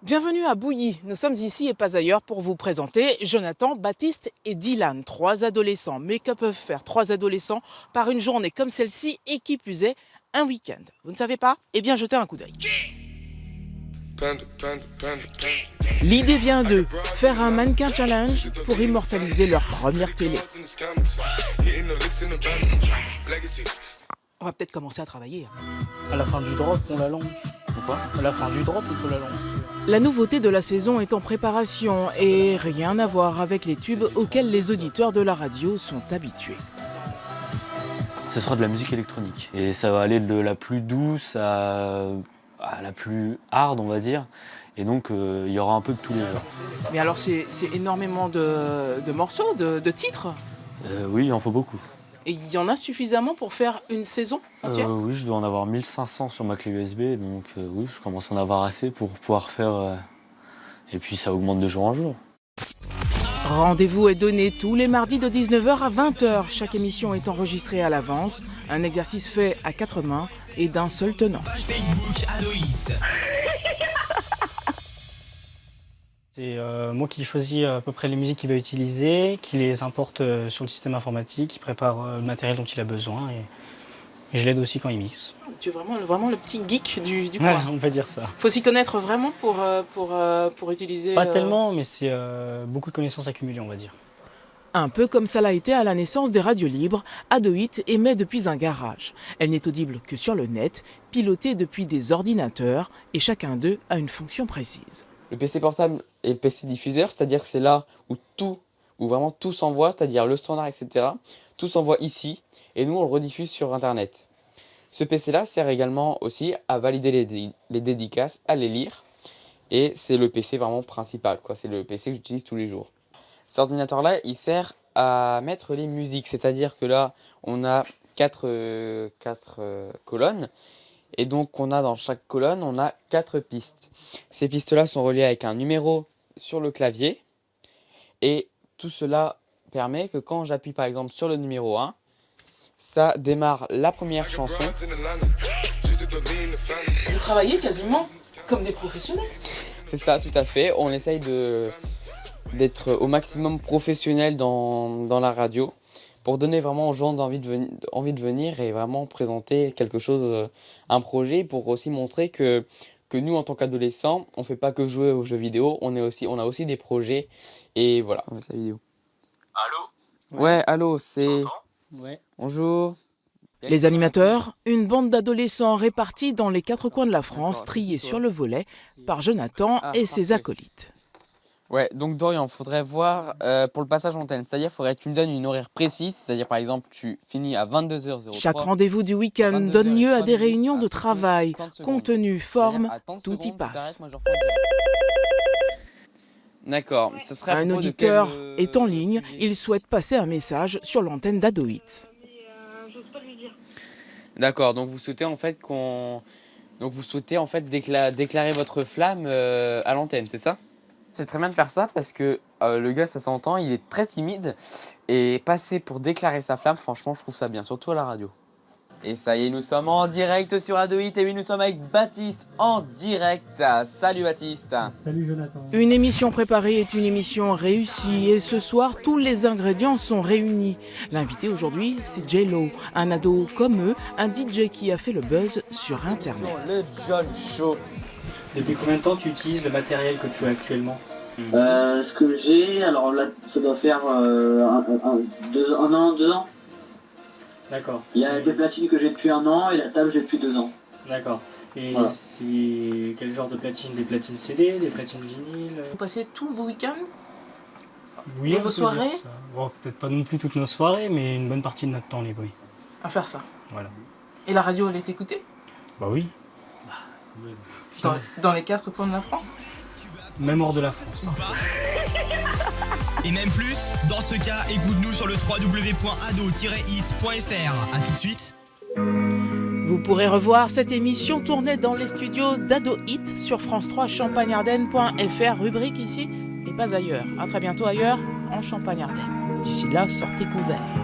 Bienvenue à Bouilly, nous sommes ici et pas ailleurs pour vous présenter Jonathan, Baptiste et Dylan, 3 adolescents. Mais que peuvent faire 3 adolescents par une journée comme celle-ci et qui plus est, un week-end? Vous ne savez pas? Eh bien jetez un coup d'œil. L'idée vient d'eux, faire un mannequin challenge pour immortaliser leur première télé. On va peut-être commencer à travailler. À la fin du drop, on la lance. Pourquoi ? À la fin du drop, on peut la lancer. La nouveauté de la saison est en préparation et rien à voir avec les tubes auxquels les auditeurs de la radio sont habitués. Ce sera de la musique électronique et ça va aller de la plus douce à la plus hard, on va dire. Et donc il y aura un peu de tous les genres. Mais alors c'est énormément de morceaux, de titres. Oui, il en faut beaucoup. Et il y en a suffisamment pour faire une saison entière? Oui, je dois en avoir 1500 sur ma clé USB, donc oui, je commence à en avoir assez pour pouvoir faire... Et puis ça augmente de jour en jour. Rendez-vous est donné tous les mardis de 19h à 20h. Chaque émission est enregistrée à l'avance. Un exercice fait à 4 mains et d'un seul tenant. C'est moi qui choisis à peu près les musiques qu'il va utiliser, qui les importe sur le système informatique, qui prépare le matériel dont il a besoin et je l'aide aussi quand il mixe. Tu es vraiment le petit geek du Ouais, coin. on va dire ça. Faut s'y connaître vraiment pour utiliser... Pas tellement, mais c'est beaucoup de connaissances accumulées, on va dire. Un peu comme ça l'a été à la naissance des radios libres, Adoit émet depuis un garage. Elle n'est audible que sur le net, pilotée depuis des ordinateurs et chacun d'eux a une fonction précise. Le PC portable et le PC diffuseur, c'est-à-dire que c'est là où vraiment tout s'envoie, c'est-à-dire le standard, etc. Tout s'envoie ici et nous on le rediffuse sur Internet. Ce PC-là sert également aussi à valider les dédicaces, à les lire et c'est le PC vraiment principal, quoi. C'est le PC que j'utilise tous les jours. Cet ordinateur-là, il sert à mettre les musiques, c'est-à-dire que là on a 4 colonnes. Et donc on a dans chaque colonne, on a 4 pistes. Ces pistes-là sont reliées avec un numéro sur le clavier. Et tout cela permet que quand j'appuie par exemple sur le numéro 1, ça démarre la première chanson. Vous travaillez quasiment comme des professionnels. C'est ça, tout à fait. On essaye d'être au maximum professionnel dans la radio, pour donner vraiment aux gens envie de venir et vraiment présenter quelque chose, un projet, pour aussi montrer que nous, en tant qu'adolescents, on ne fait pas que jouer aux jeux vidéo, on a aussi des projets. Et voilà, on fait sa vidéo. Allô ? Ouais, allô, c'est... Ouais. Bonjour. Les animateurs, une bande d'adolescents répartis dans les 4 coins de la France, triés sur le volet par Jonathan et ses acolytes. Ouais, donc Dorian, il faudrait voir pour le passage antenne, c'est-à-dire il faudrait que tu me donnes une horaire précise, c'est-à-dire par exemple tu finis à 22h03. Chaque rendez-vous du week-end donne lieu à des réunions de travail, contenu, forme, tout y passe. D'accord, ce serait Un auditeur est en ligne, il souhaite passer un message sur l'antenne d'Adoit. D'accord, donc vous souhaitez en fait déclarer votre flamme à l'antenne, c'est ça? C'est très bien de faire ça parce que le gars, ça s'entend, il est très timide et passer pour déclarer sa flamme, franchement, je trouve ça bien, surtout à la radio. Et ça y est, nous sommes en direct sur Adoit et oui, nous sommes avec Baptiste en direct. Salut Baptiste. Salut Jonathan. Une émission préparée est une émission réussie et ce soir, tous les ingrédients sont réunis. L'invité aujourd'hui, c'est J-Lo, un ado comme eux, un DJ qui a fait le buzz sur Internet. Le John Show. Depuis combien de temps tu utilises le matériel que tu as actuellement ? Ce que j'ai, alors là, ça doit faire 1 an, 2 ans. D'accord. Il y a des platines que j'ai depuis 1 an et la table j'ai depuis 2 ans. D'accord. Et Voilà. c'est quel genre de platine ? Des platines CD, des platines vinyle ? Vous passez tout vos week-ends? Oui, Et on vos peut soirées dire ça. Bon, peut-être pas non plus toutes nos soirées, mais une bonne partie de notre temps libre, oui. à faire ça? Voilà. Et la radio, elle est écoutée? Bah oui. Dans les 4 coins de la France? Même hors de la France. Et même plus, dans ce cas, écoute-nous sur le www.ado-hit.fr. A tout de suite. Vous pourrez revoir cette émission tournée dans les studios d'Adoit sur France 3 champagne-ardenne.fr, rubrique ici et pas ailleurs. À très bientôt ailleurs en Champagne-Ardenne. D'ici là, sortez couverts.